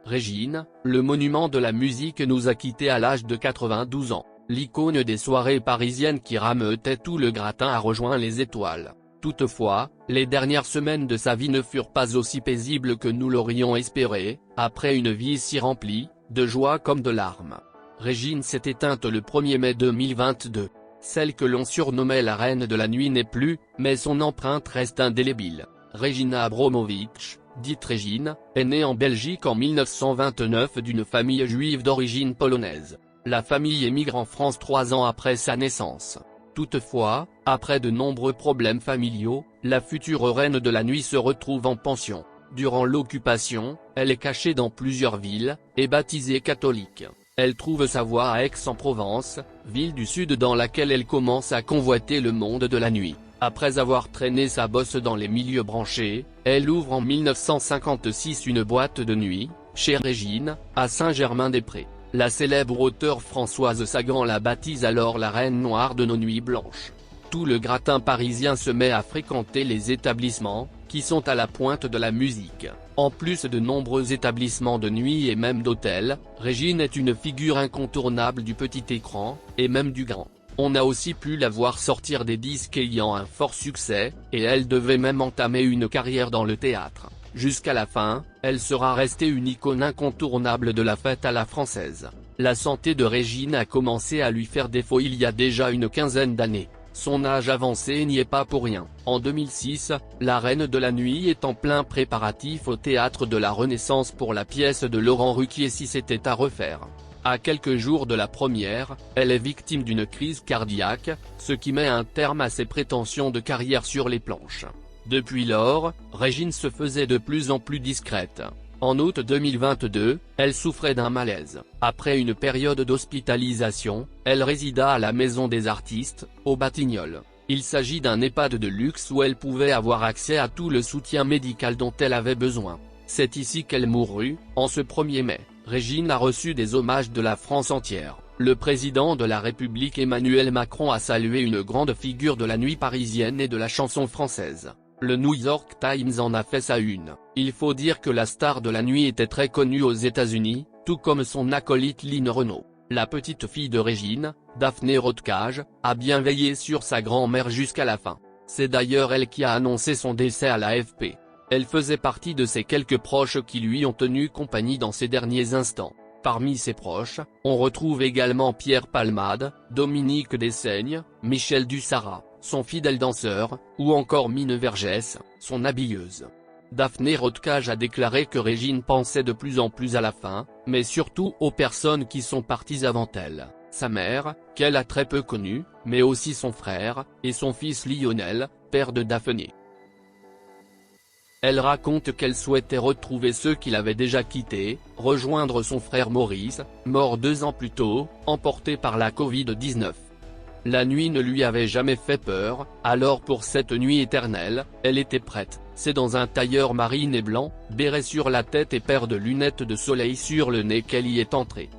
Régine, le monument de la musique nous a quittés à l'âge de 92 ans. L'icône des soirées parisiennes qui rameutait tout le gratin a rejoint les étoiles. Toutefois, les dernières semaines de sa vie ne furent pas aussi paisibles que nous l'aurions espéré, après une vie si remplie, de joie comme de larmes. Régine s'est éteinte le 1er mai 2022. Celle que l'on surnommait la reine de la nuit n'est plus, mais son empreinte reste indélébile. Regina Abramović, dite Régine, est née en Belgique en 1929 d'une famille juive d'origine polonaise. La famille émigre en France 3 ans après sa naissance. Toutefois, après de nombreux problèmes familiaux, la future reine de la nuit se retrouve en pension. Durant l'occupation, elle est cachée dans plusieurs villes, et baptisée catholique. Elle trouve sa voie à Aix-en-Provence, ville du sud dans laquelle elle commence à convoiter le monde de la nuit. Après avoir traîné sa bosse dans les milieux branchés, elle ouvre en 1956 une boîte de nuit, chez Régine, à Saint-Germain-des-Prés. La célèbre auteure Françoise Sagan la baptise alors la reine noire de nos nuits blanches. Tout le gratin parisien se met à fréquenter les établissements, qui sont à la pointe de la musique. En plus de nombreux établissements de nuit et même d'hôtels, Régine est une figure incontournable du petit écran, et même du grand. On a aussi pu la voir sortir des disques ayant un fort succès, et elle devait même entamer une carrière dans le théâtre. Jusqu'à la fin, elle sera restée une icône incontournable de la fête à la française. La santé de Régine a commencé à lui faire défaut il y a déjà une quinzaine d'années. Son âge avancé n'y est pas pour rien. En 2006, la reine de la nuit est en plein préparatif au théâtre de la Renaissance pour la pièce de Laurent Ruquier Si c'était à refaire. À quelques jours de la première, elle est victime d'une crise cardiaque, ce qui met un terme à ses prétentions de carrière sur les planches. Depuis lors, Régine se faisait de plus en plus discrète. En août 2022, elle souffrait d'un malaise. Après une période d'hospitalisation, elle résida à la Maison des Artistes, aux Batignolles. Il s'agit d'un EHPAD de luxe où elle pouvait avoir accès à tout le soutien médical dont elle avait besoin. C'est ici qu'elle mourut, en ce 1er mai. Régine a reçu des hommages de la France entière. Le président de la République Emmanuel Macron a salué une grande figure de la nuit parisienne et de la chanson française. Le New York Times en a fait sa une. Il faut dire que la star de la nuit était très connue aux États-Unis, tout comme son acolyte Lynn Renaud. La petite fille de Régine, Daphné Rodcage, a bien veillé sur sa grand-mère jusqu'à la fin. C'est d'ailleurs elle qui a annoncé son décès à l'AFP. Elle faisait partie de ses quelques proches qui lui ont tenu compagnie dans ces derniers instants. Parmi ses proches, on retrouve également Pierre Palmade, Dominique Dessaignes, Michel Dussara, son fidèle danseur, ou encore Mine Vergès, son habilleuse. Daphné Rodcage a déclaré que Régine pensait de plus en plus à la fin, mais surtout aux personnes qui sont parties avant elle. Sa mère, qu'elle a très peu connue, mais aussi son frère, et son fils Lionel, père de Daphné. Elle raconte qu'elle souhaitait retrouver ceux qui l'avaient déjà quitté, rejoindre son frère Maurice, mort 2 ans plus tôt, emporté par la Covid-19. La nuit ne lui avait jamais fait peur, alors pour cette nuit éternelle, elle était prête. C'est dans un tailleur marine et blanc, béret sur la tête et paire de lunettes de soleil sur le nez qu'elle y est entrée.